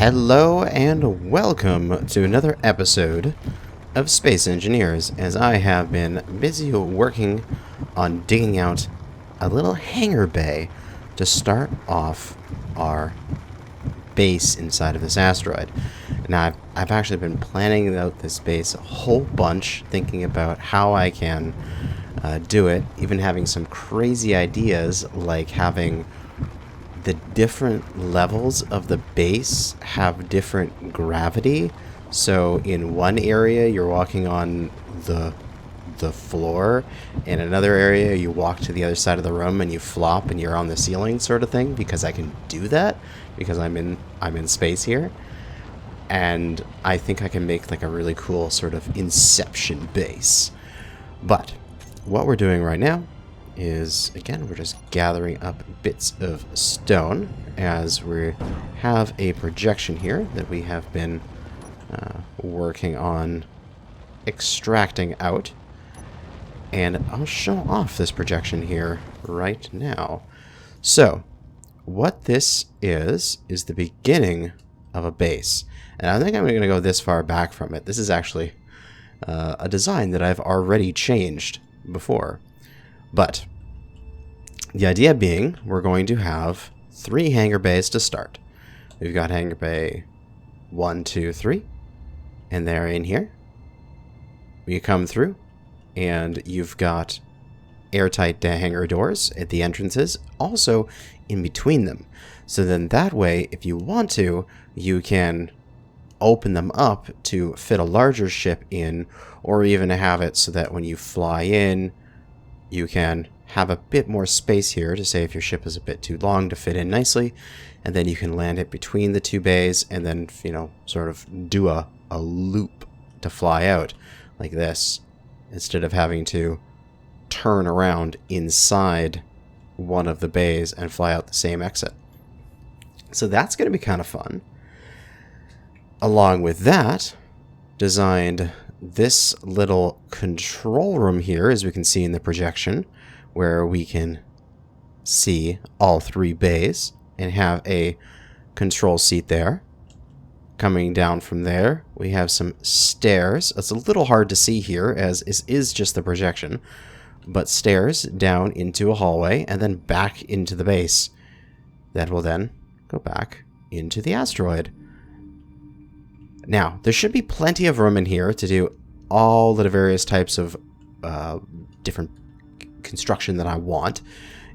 Hello and welcome to another episode of Space Engineers, as I have been busy working on digging out a little hangar bay to start off our base inside of this asteroid. Now, I've actually been planning out this base a whole bunch, thinking about how I can do it, even having some crazy ideas like having the different levels of the base have different gravity. So in one area you're walking on the floor, in another area you walk to the other side of the room and you flop and you're on the ceiling, sort of thing, because I can do that because I'm in space here. And I think I can make like a really cool sort of Inception base. But what we're doing right now is, again, we're just gathering up bits of stone as we have a projection here that we have been working on extracting out. And I'll show off this projection here right now. So, what this is the beginning of a base. And I think I'm going to go this far back from it. This is actually a design that I've already changed before. But the idea being, we're going to have 3 hangar bays to start. We've got hangar bay 1, 2, 3, and they're in here. You come through, and you've got airtight hangar doors at the entrances, also in between them. So then that way, if you want to, you can open them up to fit a larger ship in, or even have it so that when you fly in, you can have a bit more space here to say if your ship is a bit too long to fit in nicely, and then you can land it between the 2 bays and then, you know, sort of do a loop to fly out like this, instead of having to turn around inside one of the bays and fly out the same exit. So that's going to be kind of fun. Along with that, designed this little control room here, as we can see in the projection, where we can see all 3 bays and have a control seat there. Coming down from there, we have some stairs. It's a little hard to see here, as it is just the projection, but stairs down into a hallway and then back into the base. That will then go back into the asteroid. Now, there should be plenty of room in here to do all the various types of different construction that I want,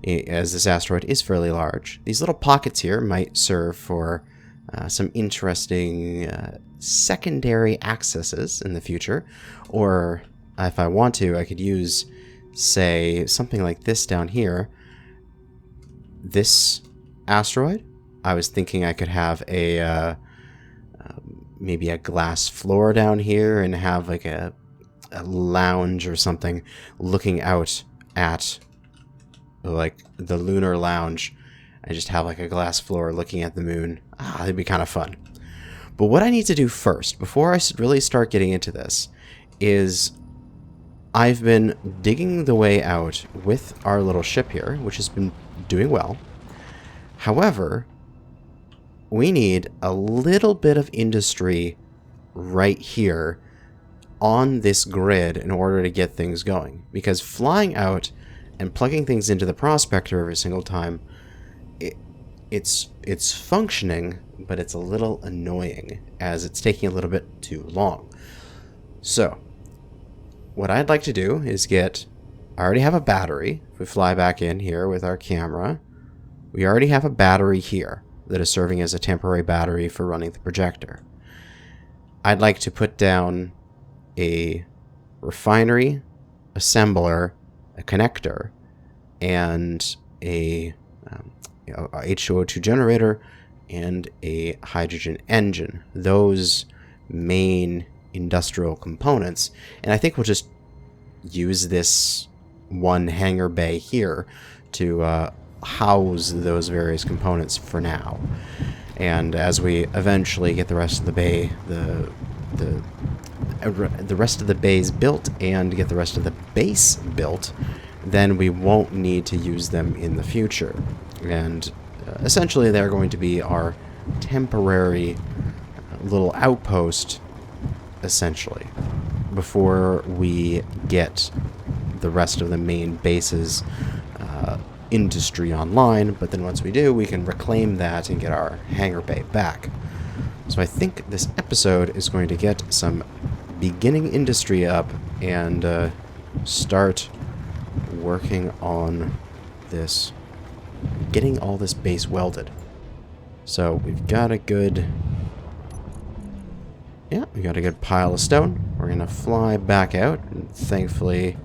as this asteroid is fairly large. These little pockets here might serve for some interesting secondary accesses in the future, or if I want to, I could use, say, something like this down here. This asteroid, I was thinking I could have a maybe a glass floor down here and have like a lounge or something looking out at like the lunar lounge. I just have like a glass floor looking at the moon. It'd be kind of fun. But what I need to do first, before I really start getting into this, is I've been digging the way out with our little ship here, which has been doing well. However, we need a little bit of industry right here on this grid in order to get things going. Because flying out and plugging things into the prospector every single time, it's functioning, but it's a little annoying, as it's taking a little bit too long. So, what I'd like to do is I already have a battery. If we fly back in here with our camera, we already have a battery here that is serving as a temporary battery for running the projector. I'd like to put down a refinery, assembler, a connector, and a H2O2 generator, and a hydrogen engine. Those main industrial components. And I think we'll just use this one hangar bay here to house those various components for now. And as we eventually get the rest of the bay, the rest of the bays built and get the rest of the base built, then we won't need to use them in the future. And essentially they're going to be our temporary little outpost, essentially, before we get the rest of the main base's industry online. But then once we do, we can reclaim that and get our hangar bay back. So I think this episode is going to get some beginning industry up and start working on this, getting all this base welded. So we've got a good, we got a good pile of stone. We're gonna fly back out, and thankfully,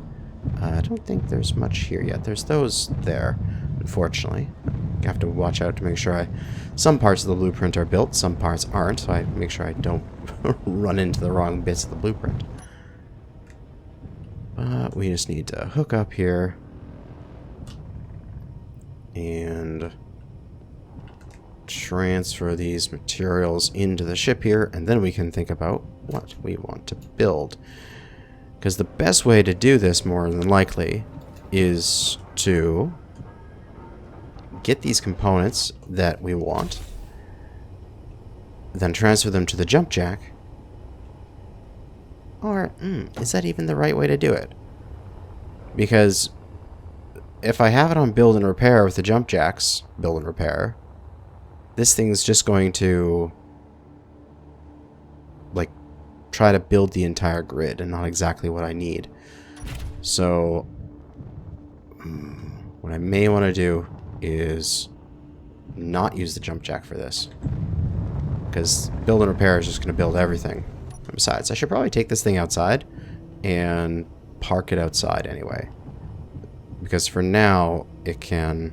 I don't think there's much here yet. There's those there, unfortunately. I have to watch out to make sure some parts of the blueprint are built, some parts aren't, so I make sure I don't run into the wrong bits of the blueprint. But we just need to hook up here and transfer these materials into the ship here, and then we can think about what we want to build. Because the best way to do this, more than likely, is to get these components that we want, then transfer them to the jump jack. Or, is that even the right way to do it? Because if I have it on build and repair with the jump jacks, build and repair, this thing's just going to, like, try to build the entire grid and not exactly what I need. So, what I may want to do is not use the jump jack for this, because build and repair is just going to build everything. And besides, I should probably take this thing outside and park it outside anyway, because for now it can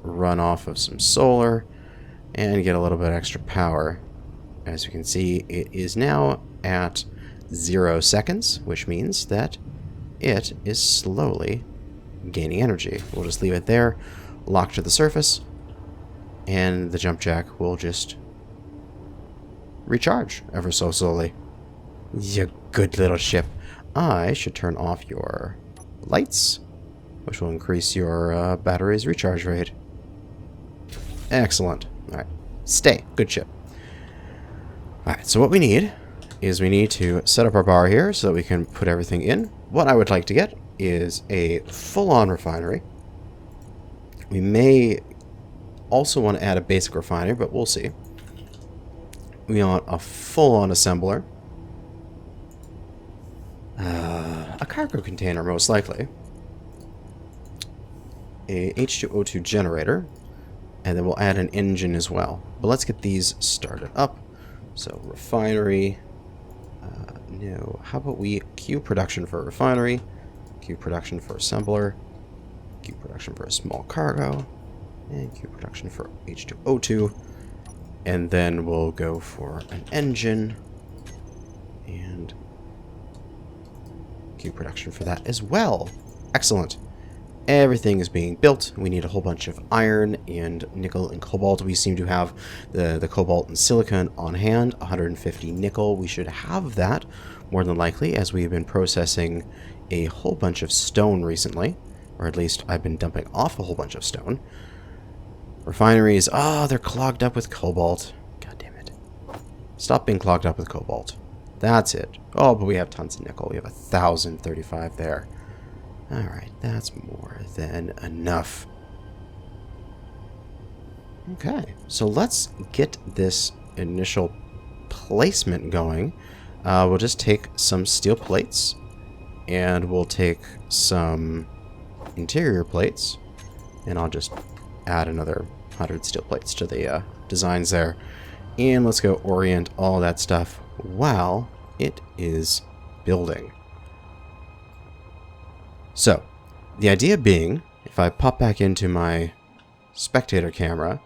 run off of some solar and get a little bit extra power. As you can see, it is now at 0 seconds, which means that it is slowly gaining energy. We'll just leave it there, locked to the surface, and the jump jack will just recharge ever so slowly. You good little ship. I should turn off your lights, which will increase your battery's recharge rate. Excellent. Alright. Stay. Good ship. Alright, so what we need is we need to set up our bar here so that we can put everything in. What I would like to get is a full-on refinery. We may also want to add a basic refinery, but we'll see. We want a full-on assembler. A cargo container, most likely. A H2O2 generator. And then we'll add an engine as well. But let's get these started up. So, refinery. No. How about we queue production for refinery, queue production for assembler, queue production for a small cargo, and queue production for H2O2. And then we'll go for an engine and queue production for that as well. Excellent. Everything is being built. We need a whole bunch of iron and nickel and cobalt. We seem to have the cobalt and silicon on hand. 150 nickel. We should have that more than likely, as we've been processing a whole bunch of stone recently. Or at least I've been dumping off a whole bunch of stone. Refineries. They're clogged up with cobalt. God damn it. Stop being clogged up with cobalt. That's it. Oh, but we have tons of nickel. We have 1,035 there. Alright, that's more than enough. Okay, so let's get this initial placement going. We'll just take some steel plates, and we'll take some interior plates, and I'll just add another 100 steel plates to the designs there. And let's go orient all that stuff while it is building. So, the idea being, if I pop back into my spectator camera,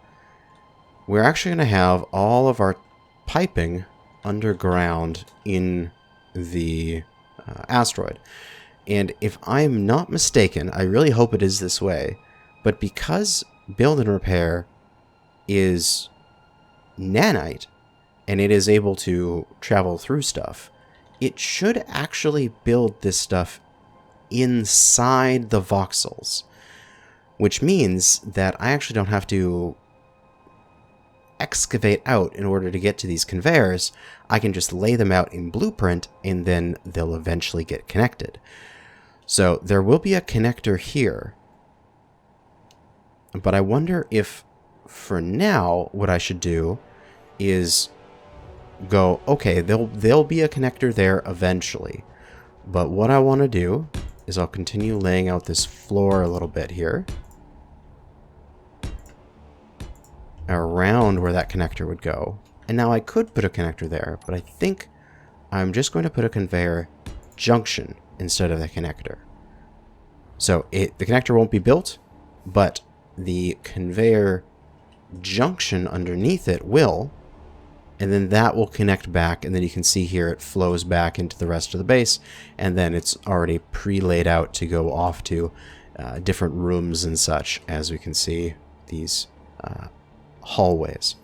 we're actually going to have all of our piping underground in the asteroid. And if I'm not mistaken, I really hope it is this way, but because build and repair is nanite, and it is able to travel through stuff, it should actually build this stuff inside the voxels, which means that I actually don't have to excavate out in order to get to these conveyors, I can just lay them out in Blueprint, and then they'll eventually get connected. So there will be a connector here. But I wonder if, for now, what I should do is go, okay, there'll be a connector there eventually. But what I want to do is I'll continue laying out this floor a little bit here, around where that connector would go. And now I could put a connector there, but I think I'm just going to put a conveyor junction instead of the connector. So the connector won't be built, but the conveyor junction underneath it will, and then that will connect back, and then you can see here it flows back into the rest of the base, and then it's already pre-laid out to go off to different rooms and such, as we can see these hallways.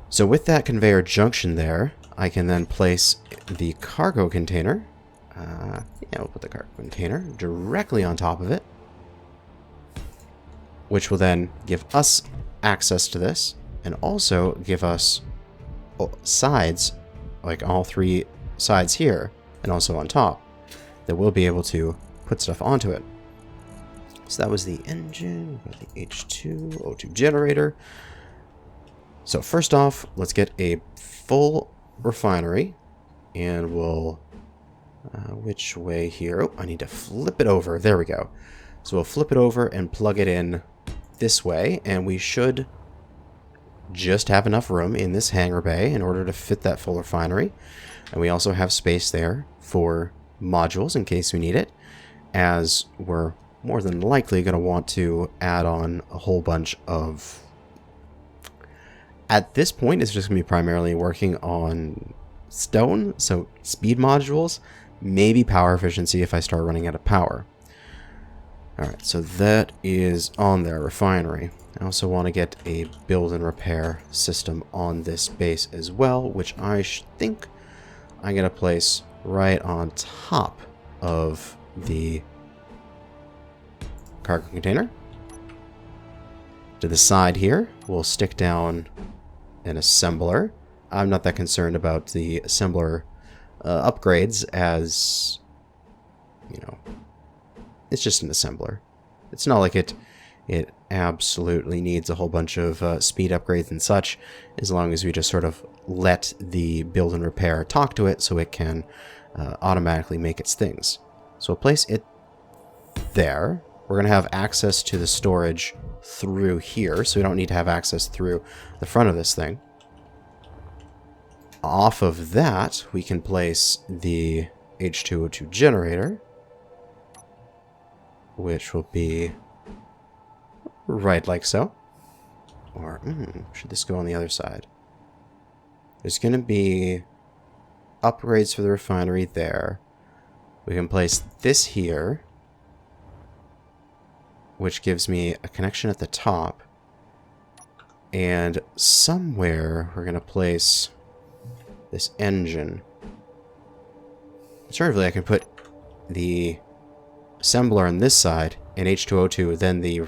So with that conveyor junction there, I can then place the cargo container. We'll put the cargo container directly on top of it, which will then give us access to this, and also give us sides, like all three sides here, and also on top, that we'll be able to put stuff onto it. So that was the engine, the H2O2 generator. So first off, let's get a full refinery, and we'll, which way here? Oh, I need to flip it over. There we go. So we'll flip it over and plug it in this way, and we should just have enough room in this hangar bay in order to fit that full refinery. And we also have space there for modules in case we need it, as we're more than likely going to want to add on a whole bunch of... At this point, it's just going to be primarily working on stone, so speed modules, maybe power efficiency if I start running out of power. Alright, so that is on their refinery. I also want to get a build and repair system on this base as well, which I think I'm going to place right on top of the cargo container. To the side here, we'll stick down an assembler. I'm not that concerned about the assembler upgrades, as, you know, it's just an assembler. It's not like it absolutely needs a whole bunch of speed upgrades and such, as long as we just sort of let the build and repair talk to it so it can automatically make its things. So we'll place it there. We're going to have access to the storage through here, so we don't need to have access through the front of this thing. Off of that, we can place the H2O2 generator, which will be right like so. Or, should this go on the other side? There's going to be upgrades for the refinery there. We can place this here, which gives me a connection at the top. And somewhere we're going to place this engine. Alternatively, I can put the assembler on this side and H2O2, then the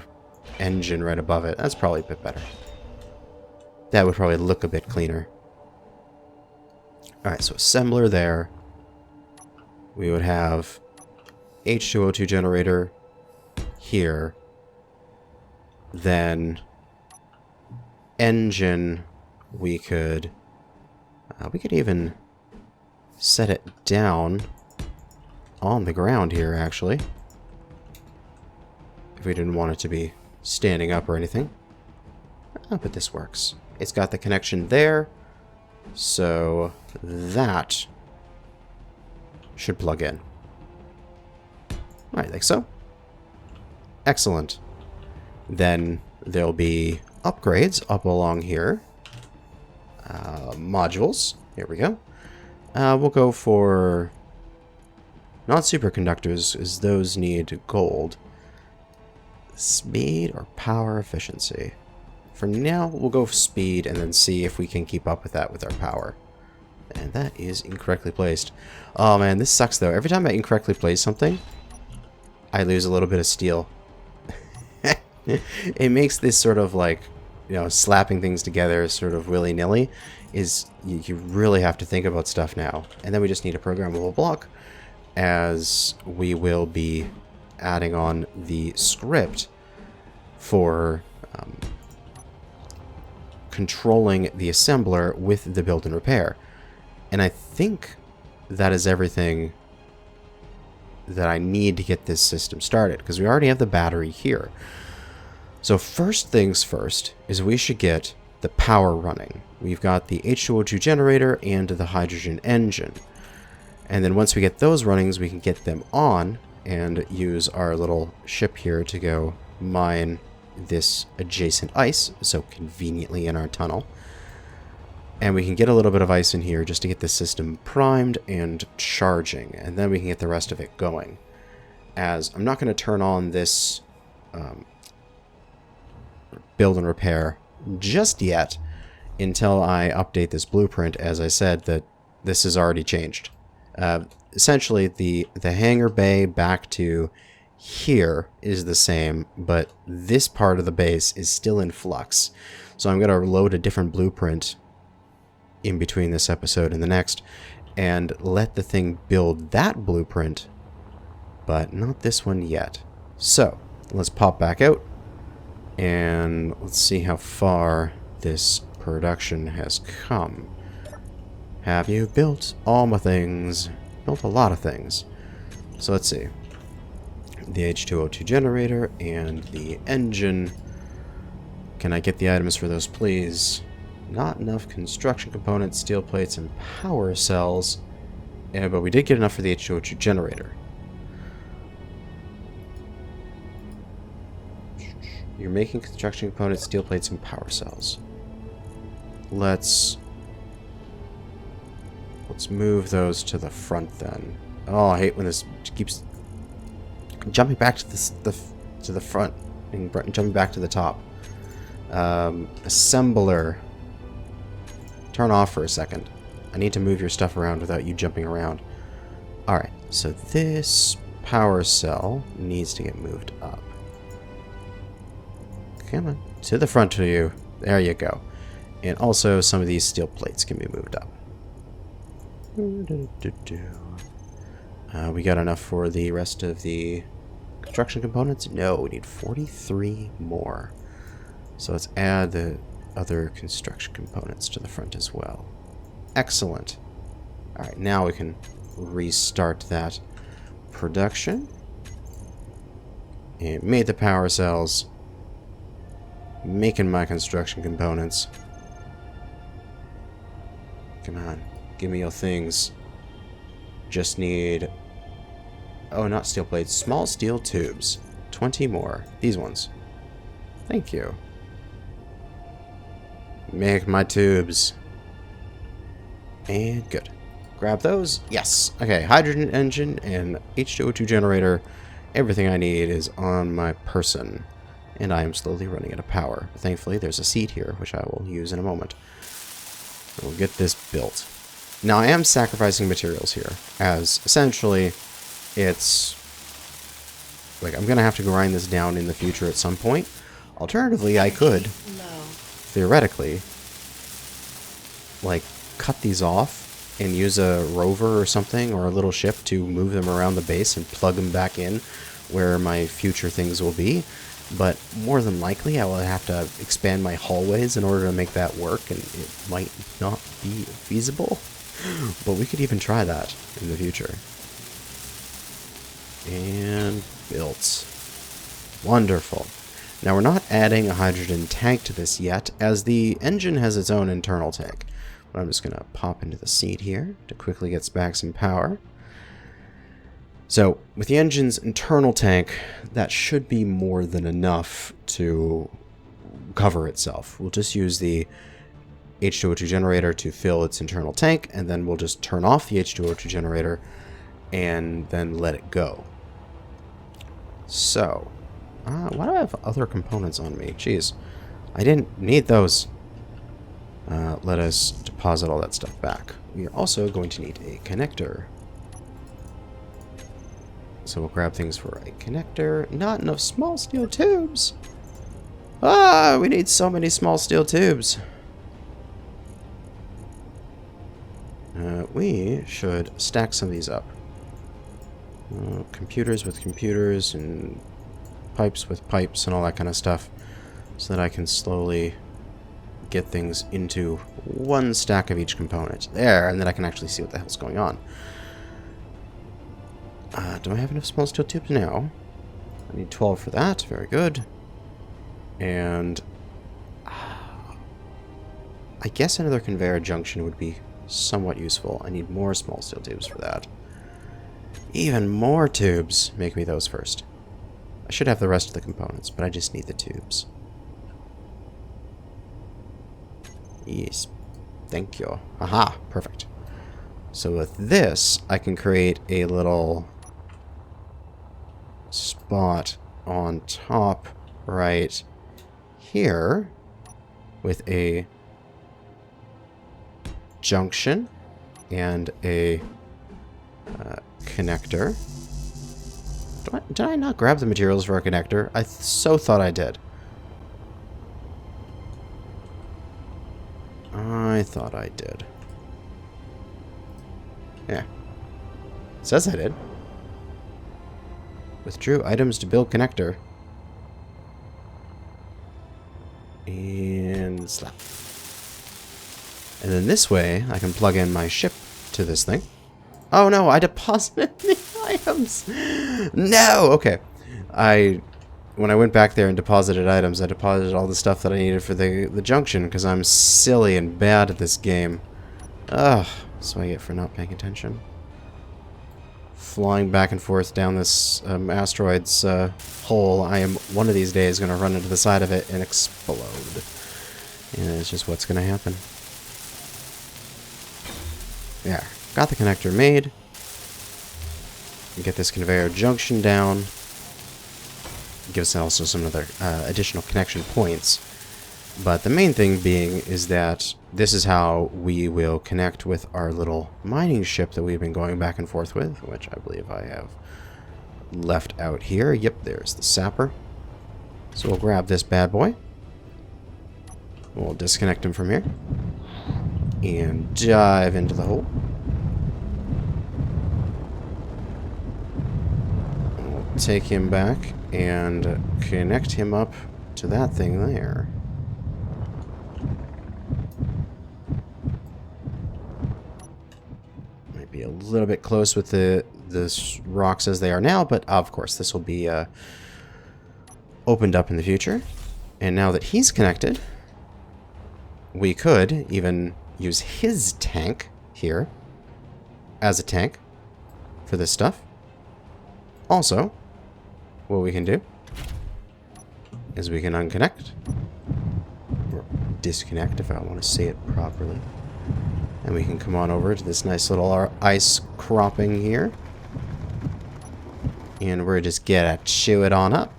engine right above it. That's probably a bit better. That would probably look a bit cleaner. Alright, so assembler there. We would have H2O2 generator here. Then engine, we could even set it down on the ground here, actually, if we didn't want it to be standing up or anything. Oh, but this works. It's got the connection there, so that should plug in. Alright, like so. Excellent. Then there'll be upgrades up along here. Modules. Here we go. We'll go for not superconductors, as those need gold. Speed or power efficiency. For now, we'll go for speed and then see if we can keep up with that with our power. And that is incorrectly placed. Oh man, this sucks though. Every time I incorrectly place something, I lose a little bit of steel. It makes this sort of like slapping things together sort of willy-nilly. You really have to think about stuff now. And then we just need a programmable block, as we will be adding on the script for controlling the assembler with the build and repair. And I think that is everything that I need to get this system started, because we already have the battery here. So first things first is we should get the power running. We've got the H2O2 generator and the hydrogen engine. And then once we get those runnings, we can get them on and use our little ship here to go mine this adjacent ice, so conveniently in our tunnel. And we can get a little bit of ice in here just to get the system primed and charging, and then we can get the rest of it going. As I'm not going to turn on this build and repair just yet until I update this blueprint. As I said, that this has already changed. Essentially, the hangar bay back to here is the same, but this part of the base is still in flux. So I'm going to load a different blueprint in between this episode and the next, and let the thing build that blueprint, but not this one yet. So let's pop back out, and let's see how far this production has come. Have you built all my things? Built a lot of things. So let's see. The H2O2 generator and the engine. Can I get the items for those, please? Not enough construction components, steel plates, and power cells. Yeah, but we did get enough for the H2O2 generator. You're making construction components, steel plates, and power cells. Let's move those to the front then. Oh, I hate when this keeps jumping back to the front and jumping back to the top. Assembler. Turn off for a second. I need to move your stuff around without you jumping around. Alright, so this power cell needs to get moved up. Come on, to the front of you. There you go. And also, some of these steel plates can be moved up. We got enough for the rest of the construction components? No, we need 43 more. So let's add the other construction components to the front as well. Excellent. Alright, now we can restart that production. And made the power cells. Making my construction components. Come on, give me your things. Just need... oh, not steel plates. Small steel tubes. 20 more. These ones. Thank you. Make my tubes. And good. Grab those. Yes. Okay, hydrogen engine and H2O2 generator. Everything I need is on my person. And I am slowly running out of power. Thankfully, there's a seat here, which I will use in a moment. We'll get this built. Now, I am sacrificing materials here, as essentially, it's... like, I'm going to have to grind this down in the future at some point. Alternatively, I could, theoretically, like, cut these off and use a rover or something, or a little ship to move them around the base and plug them back in where my future things will be. But more than likely, I will have to expand my hallways in order to make that work, and it might not be feasible. But we could even try that in the future. And built. Wonderful. Now, we're not adding a hydrogen tank to this yet, as the engine has its own internal tank. But I'm just going to pop into the seat here to quickly get back some power. So, with the engine's internal tank, that should be more than enough to cover itself. We'll just use the H2O2 generator to fill its internal tank, and then we'll just turn off the H2O2 generator and then let it go. So, why do I have other components on me? Jeez, I didn't need those. Let us deposit all that stuff back. We are also going to need a connector. So we'll grab things for a connector. Not enough small steel tubes. Ah, we need so many small steel tubes. We should stack some of these up. Computers with computers and pipes with pipes and all that kind of stuff, so that I can slowly get things into one stack of each component. There, and then I can actually see what the hell's going on. Do I have enough small steel tubes now? I need 12 for that. Very good. And I guess another conveyor junction would be somewhat useful. I need more small steel tubes for that. Even more tubes. Make me those first. I should have the rest of the components, but I just need the tubes. Yes. Thank you. Aha. Perfect. So with this, I can create a little spot on top right here with a junction and a connector. Did I not grab the materials for a connector? I so thought I did. I thought I did. Yeah. It says I did. Withdrew items to build connector. And slap. And then this way, I can plug in my ship to this thing. Oh no, I deposited the items! No! Okay. When I went back there and deposited items, I deposited all the stuff that I needed for the junction, because I'm silly and bad at this game. Ugh. That's what I get for not paying attention. Flying back and forth down this asteroid's hole, I am one of these days going to run into the side of it and explode. And it's just what's going to happen. There. Got the connector made. Get this conveyor junction down. Gives us also some other additional connection points. But the main thing being is that this is how we will connect with our little mining ship that we've been going back and forth with, which I believe I have left out here. Yep, there's the sapper. So we'll grab this bad boy. We'll disconnect him from here. And dive into the hole. We'll take him back and connect him up to that thing there. Might be a little bit close with the rocks as they are now, but of course this will be opened up in the future. And now that he's connected, we could even use his tank here as a tank for this stuff. Also, what we can do is we can unconnect or disconnect, if I want to say it properly, and we can come on over to this nice little ice cropping here, and we're just gonna chew it on up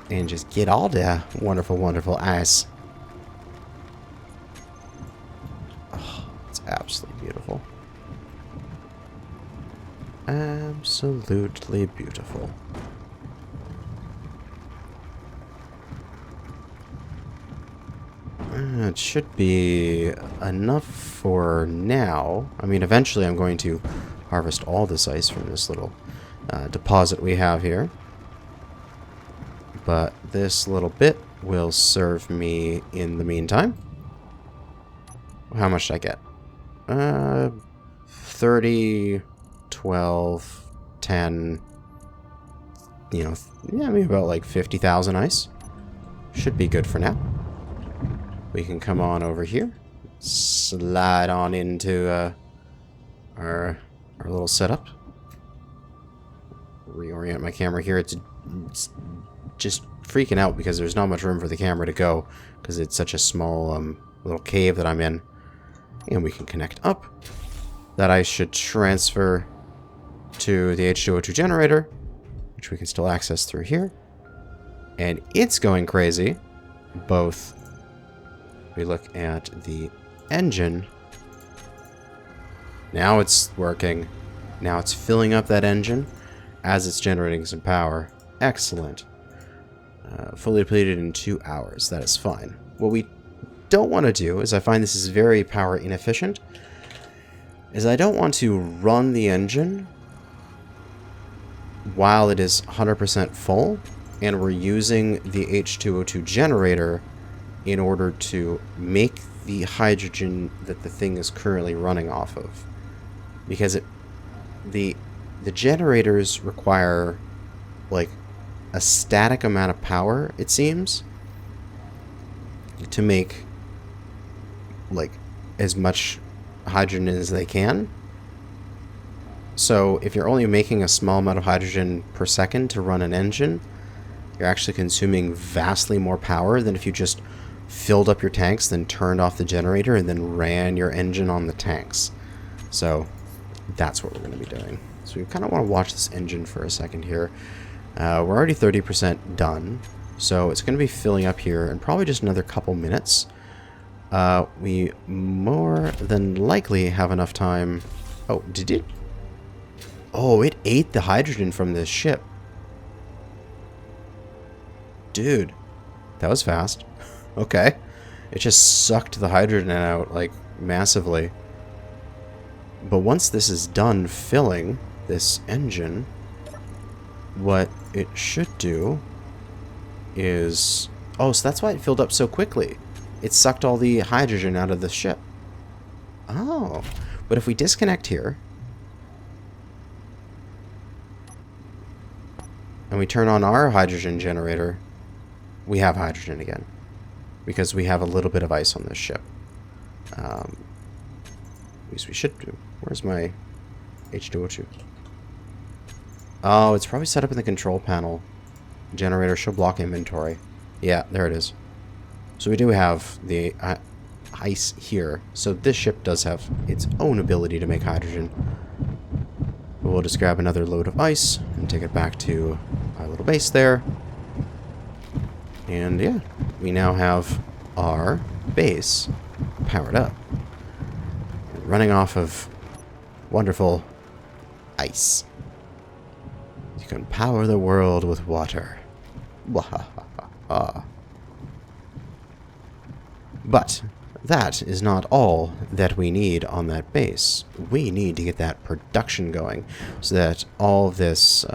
and just get all the wonderful, wonderful ice. Oh, it's absolutely beautiful. Absolutely beautiful. It should be enough for now. I mean, eventually I'm going to harvest all this ice from this little deposit we have here. But this little bit will serve me in the meantime. How much did I get? 30, 12, 10, you know, yeah, maybe about like 50,000 ice. Should be good for now. We can come on over here, slide on into our little setup. Reorient my camera here. It's just freaking out because there's not much room for the camera to go because it's such a small little cave that I'm in. And we can connect up. That ice should transfer to the H2O2 generator, which we can still access through here. And it's going crazy. Both. We look at the engine. Now it's working. Now it's filling up that engine as it's generating some power. Excellent. Fully depleted in 2 hours. That is fine. What we don't want to do is, I find this is very power inefficient, is I don't want to run the engine while it is 100% full, and we're using the H2O2 generator in order to make the hydrogen that the thing is currently running off of. Because the generators require, like, a static amount of power, it seems, to make, like, as much hydrogen as they can. So if you're only making a small amount of hydrogen per second to run an engine, you're actually consuming vastly more power than if you just filled up your tanks, then turned off the generator, and then ran your engine on the tanks. So that's what we're going to be doing. So we kind of want to watch this engine for a second here. We're already 30% done, so it's going to be filling up here in probably just another couple minutes. We more than likely have enough time. Oh, did it? Oh, it ate the hydrogen from this ship. Dude, that was fast. Okay. It just sucked the hydrogen out, like, massively. But once this is done filling this engine, what it should do is... Oh, so that's why it filled up so quickly. It sucked all the hydrogen out of the ship. Oh. But if we disconnect here, and we turn on our hydrogen generator, we have hydrogen again. Because we have a little bit of ice on this ship. At least we should do. Where's my H2O2? Oh, it's probably set up in the control panel. Generator show block inventory. Yeah, there it is. So we do have the ice here. So this ship does have its own ability to make hydrogen. But we'll just grab another load of ice and take it back to our little base there. And yeah, we now have our base powered up. Running off of wonderful ice. You can power the world with water. Wahahaha. But that is not all that we need on that base. We need to get that production going so that all of this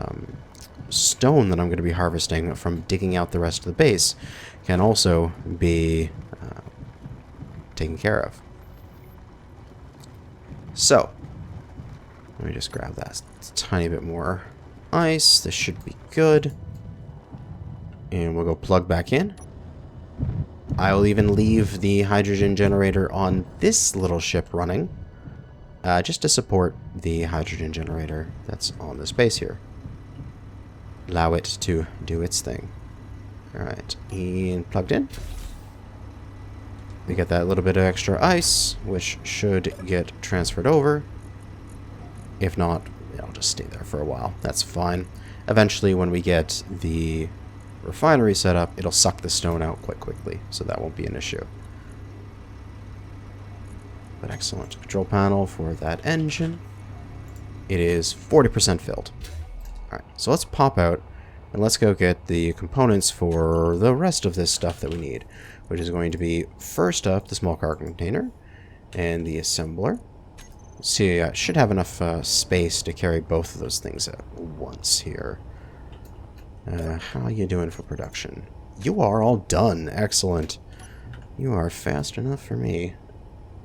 stone that I'm going to be harvesting from digging out the rest of the base can also be taken care of. So, let me just grab that tiny bit more ice. This should be good. And we'll go plug back in. I will even leave the hydrogen generator on this little ship running, just to support the hydrogen generator that's on this base here. Allow it to do its thing. Alright, and plugged in. We get that little bit of extra ice, which should get transferred over. If not, it'll just stay there for a while. That's fine. Eventually, when we get the refinery set up, it'll suck the stone out quite quickly, so that won't be an issue. But excellent. Control panel for that engine. It is 40% filled. Alright, so let's pop out and let's go get the components for the rest of this stuff that we need, which is going to be, first up, the small cargo container and the assembler. Let's see, I should have enough space to carry both of those things at once here. How are you doing for production? You are all done. Excellent. You are fast enough for me.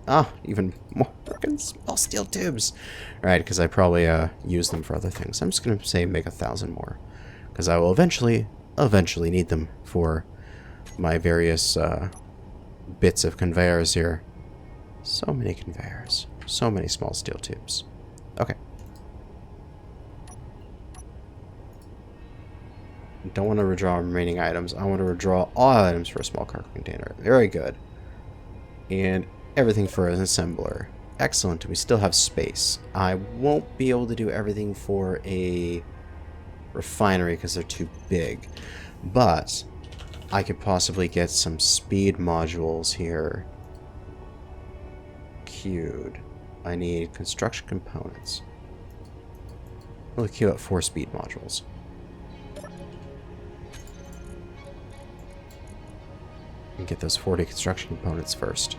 Ah, even more freaking small steel tubes. Right, because I probably use them for other things. I'm just going to say make 1,000 more. Because I will eventually need them for my various bits of conveyors here. So many conveyors. So many small steel tubes. Okay. Don't want to redraw remaining items. I want to redraw all items for a small cargo container. Very good. And everything for an assembler. Excellent. We still have space. I won't be able to do everything for a refinery because they're too big. But I could possibly get some speed modules here queued. I need construction components. We'll queue up 4 speed modules. And get those 40 construction components first.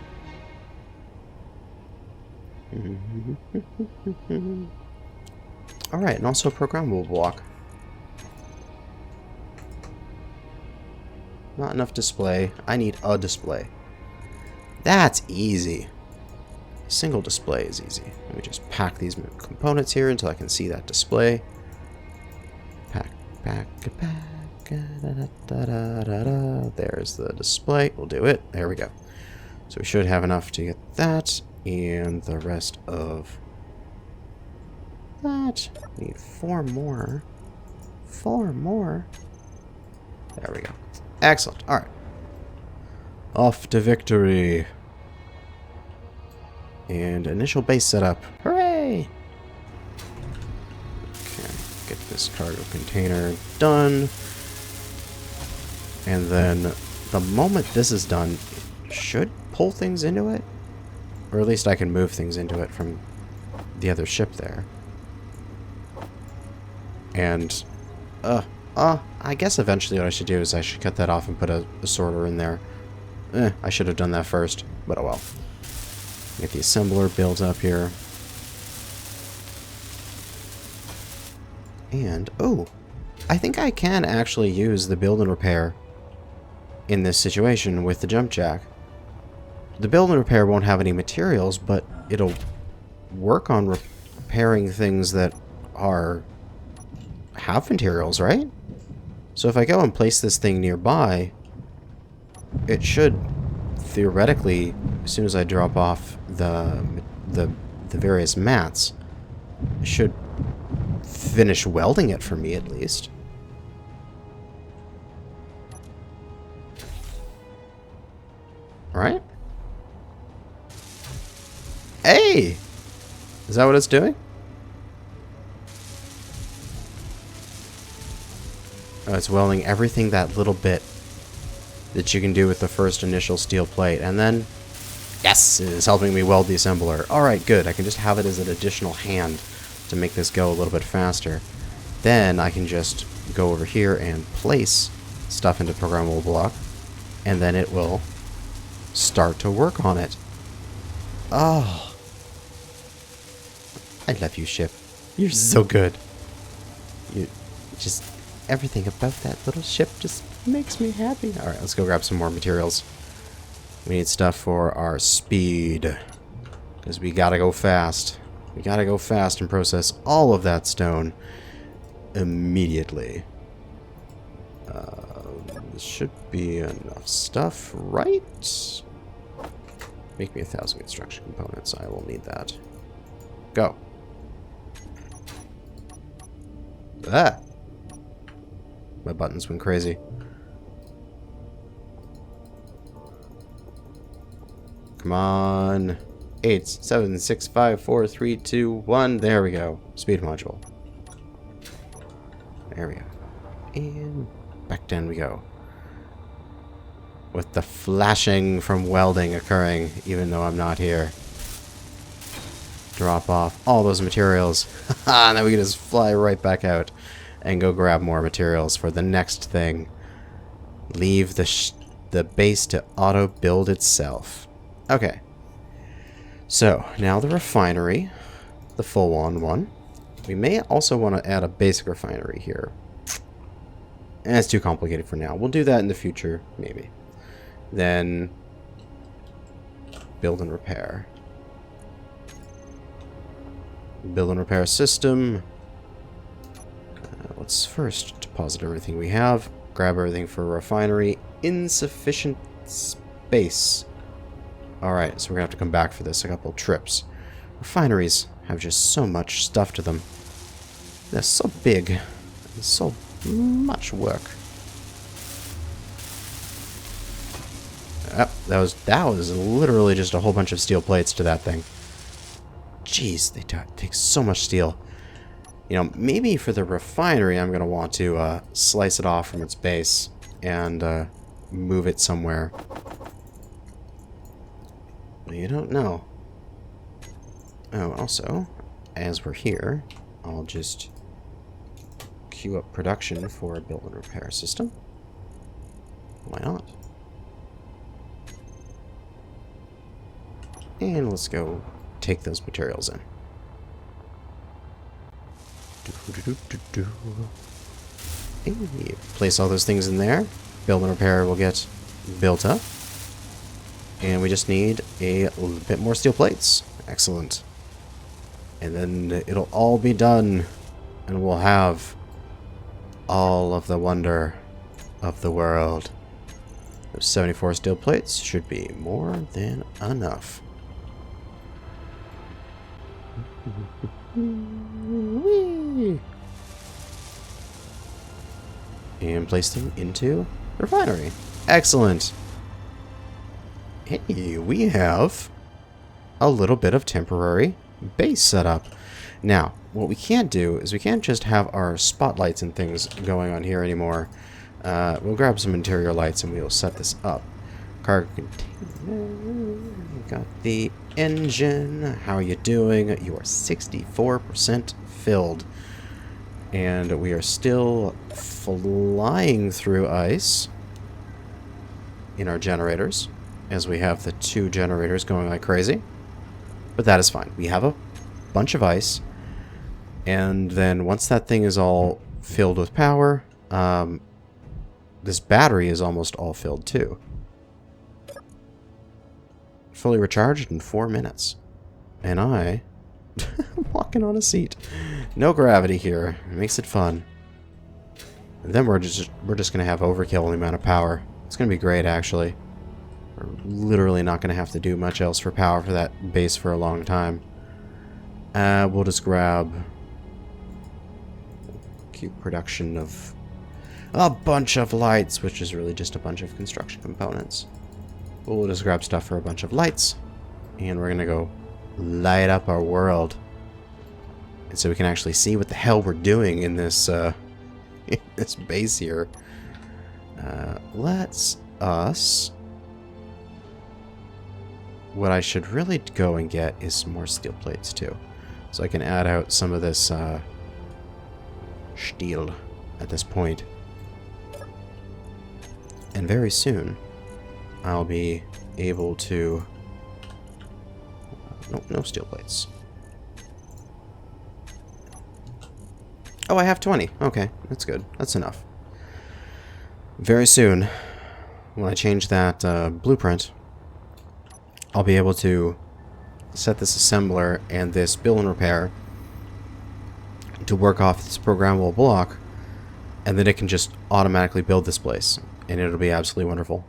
Alright, and also a programmable block. Not enough display. I need a display. That's easy. A single display is easy. Let me just pack these components here until I can see that display. Pack. There's the display. We'll do it. There we go. So we should have enough to get that and the rest of that. Need 4 more. 4 more. There we go. Excellent. Alright. Off to victory. And initial base setup. Hooray! Okay, get this cargo container done. And then the moment this is done, it should pull things into it. Or at least I can move things into it from the other ship there. And, I guess eventually what I should do is I should cut that off and put a sorter in there. I should have done that first, but oh well. Get the assembler built up here. And, oh, I think I can actually use the build and repair in this situation with the jump jack. The build and repair won't have any materials, but it'll work on repairing things that have materials, right? So if I go and place this thing nearby, it should theoretically, as soon as I drop off the various mats, it should finish welding it for me at least. Right? Hey! Is that what it's doing? Oh, it's welding everything that little bit that you can do with the first initial steel plate. And then, yes, it is helping me weld the assembler. Alright, good. I can just have it as an additional hand to make this go a little bit faster. Then I can just go over here and place stuff into programmable block. And then it will start to work on it. Oh. I love you, ship. You're so good. You just... Everything about that little ship just makes me happy. Alright, let's go grab some more materials. We need stuff for our speed. Because we gotta go fast. We gotta go fast and process all of that stone immediately. This should be enough stuff, right? Make me 1,000 construction components. I will need that. Go. Ah! My buttons went crazy. Come on. 8, 7, 6, 5, 4, 3, 2, 1. There we go. Speed module. There we go. And back down we go. With the flashing from welding occurring, even though I'm not here. Drop off all those materials. And then we can just fly right back out. And go grab more materials for the next thing. Leave the base to auto-build itself. Okay. So, now the refinery. The full-on one. We may also want to add a basic refinery here. And it's too complicated for now. We'll do that in the future, maybe. Then, build and repair. Build and repair system. Let's first deposit everything we have. Grab everything for a refinery. Insufficient space. Alright, so we're going to have to come back for this a couple trips. Refineries have just so much stuff to them. They're so big. And so much work. Yep, that was literally just a whole bunch of steel plates to that thing. Jeez, they take so much steel. You know, maybe for the refinery, I'm going to want to slice it off from its base and move it somewhere. Well, you don't know. Oh, also, as we're here, I'll just queue up production for a build and repair system. Why not? And let's go take those materials in. Hey, place all those things in there. Build and repair will get built up. And we just need a little bit more steel plates. Excellent. And then it'll all be done. And we'll have all of the wonder of the world. Those 74 steel plates should be more than enough. And place them into the refinery. Excellent. Hey, we have a little bit of temporary base set up. Now, what we can't do is we can't just have our spotlights and things going on here anymore. We'll grab some interior lights and we'll set this up. Cargo container. Got the engine. How are you doing? You are 64% filled. And we are still flying through ice in our generators, as we have the 2 generators going like crazy. But that is fine. We have a bunch of ice. And then once that thing is all filled with power, this battery is almost all filled too. Fully recharged in 4 minutes. And I'm walking on a seat. No gravity here. It makes it fun. And then we're just gonna have overkill in the amount of power. It's gonna be great, actually. We're literally not gonna have to do much else for power for that base for a long time. We'll just grab cube production of a bunch of lights, which is really just a bunch of construction components. We'll just grab stuff for a bunch of lights, and we're gonna go light up our world. And so we can actually see what the hell we're doing in this in this base here. What I should really go and get is some more steel plates too. So I can add out some of this steel at this point. And very soon I'll be able to... no steel plates. Oh, I have 20. Okay, that's good. That's enough. Very soon, when I change that blueprint, I'll be able to set this assembler and this build and repair to work off this programmable block, and then it can just automatically build this place, and it'll be absolutely wonderful.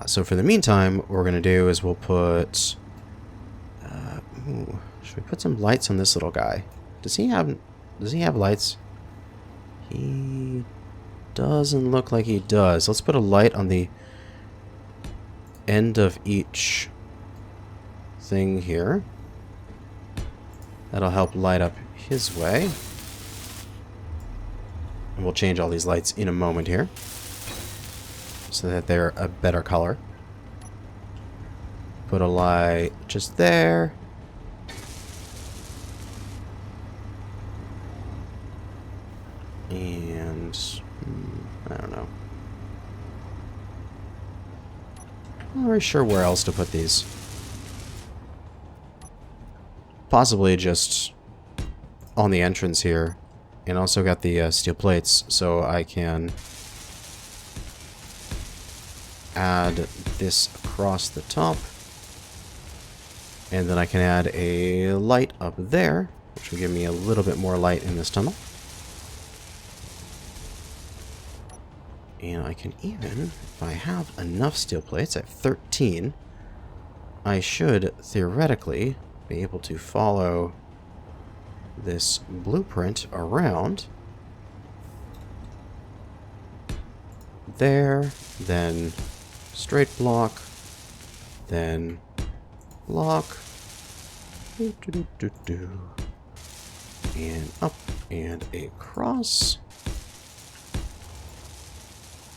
So for the meantime, what we're going to do is we'll put... should we put some lights on this little guy? Does he have lights? He doesn't look like he does. Let's put a light on the end of each thing here. That'll help light up his way. And we'll change all these lights in a moment here, so that they're a better color. Put a light just there. And I don't know. I'm not really sure where else to put these. Possibly just on the entrance here. And also got the steel plates, so I can add this across the top. And then I can add a light up there, which will give me a little bit more light in this tunnel. And I can even, if I have enough steel plates, I have 13, I should theoretically be able to follow this blueprint around there, then straight block, then block, and up and across,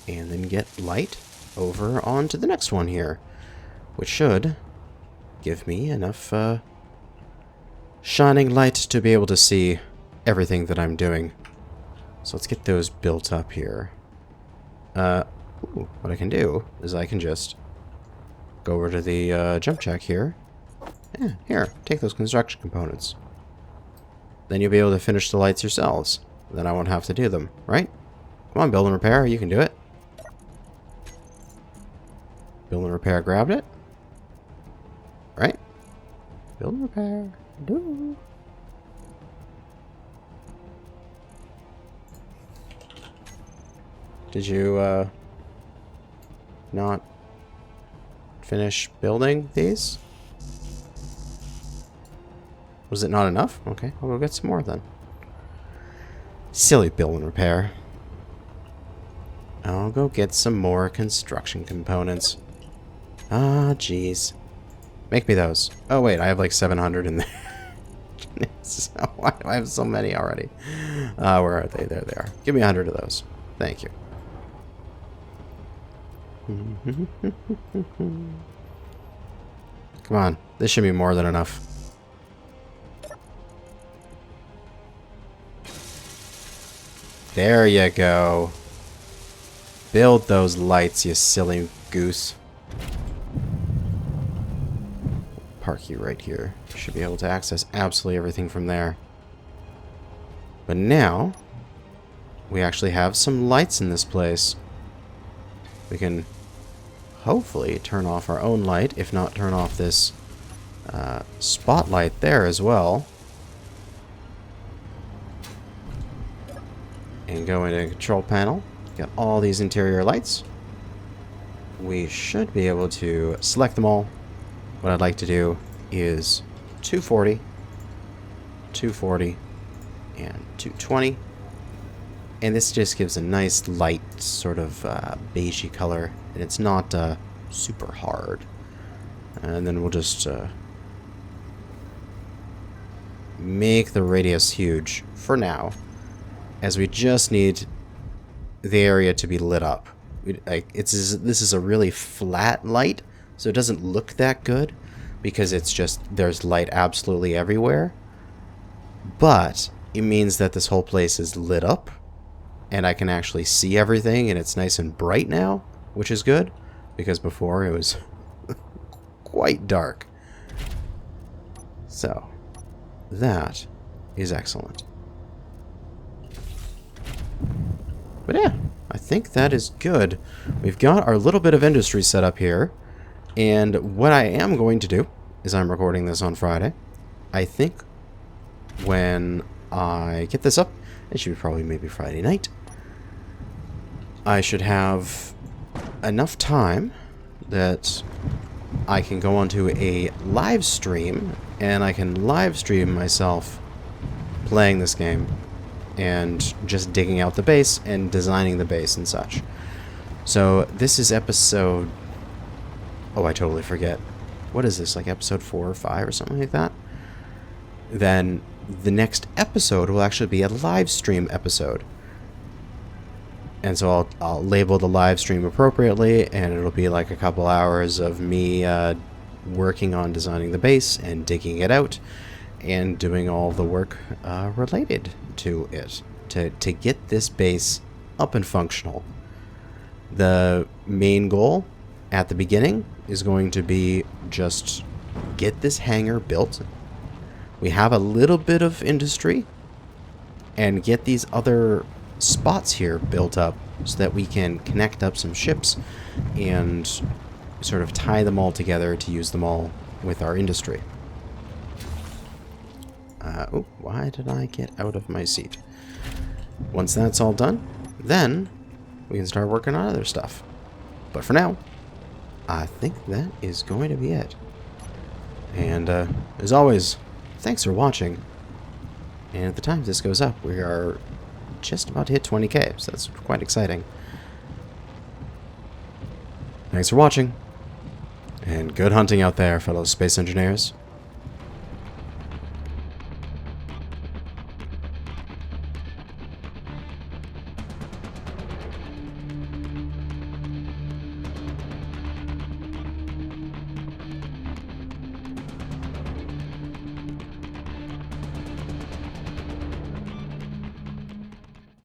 and then get light over onto the next one here, which should give me enough shining light to be able to see everything that I'm doing. So let's get those built up here. What I can do is I can just go over to the jump check here Yeah, here, take those construction components. Then you'll be able to finish the lights yourselves. Then I won't have to do them, right? Come on, build and repair, you can do it. Build and repair grabbed it. Right? Build and repair. Do. Did you, not finish building these? Was it not enough? Okay, I'll go get some more then. Silly build and repair. I'll go get some more construction components. Ah, jeez. Make me those. Oh, wait, I have like 700 in there. Why do I have so many already? Where are they? There they are. Give me 100 of those. Thank you. Come on. This should be more than enough. There you go. Build those lights, you silly goose. Park you right here. Should be able to access absolutely everything from there. But now, we actually have some lights in this place. We can hopefully turn off our own light, if not turn off this spotlight there as well. And go into control panel. Got all these interior lights. We should be able to select them all. What I'd like to do is 240, 240, and 220. And this just gives a nice light sort of beigey color. And it's not super hard. And then we'll just make the radius huge for now. As we just need the area to be lit up. This is a really flat light, so it doesn't look that good because it's just there's light absolutely everywhere. But it means that this whole place is lit up and I can actually see everything and it's nice and bright now, which is good because before it was quite dark. So that is excellent. But yeah, I think that is good. We've got our little bit of industry set up here. And what I am going to do is I'm recording this on Friday. I think when I get this up, it should be probably maybe Friday night. I should have enough time that I can go onto a live stream and I can live stream myself playing this game. And just digging out the base and designing the base and such. So this is episode... Oh, I totally forget. What is this, like episode 4 or 5 or something like that? Then the next episode will actually be a live stream episode. And so I'll label the live stream appropriately, and it'll be like a couple hours of me working on designing the base and digging it out and doing all the work related to it to get this base up and functional. The main goal at the beginning is going to be just get this hangar built. We have a little bit of industry and get these other spots here built up so that we can connect up some ships and sort of tie them all together to use them all with our industry. Oh, why did I get out of my seat? Once that's all done, then we can start working on other stuff. But for now, I think that is going to be it. And as always, thanks for watching. And at the time this goes up, we are just about to hit 20k, so that's quite exciting. Thanks for watching, and good hunting out there, fellow space engineers.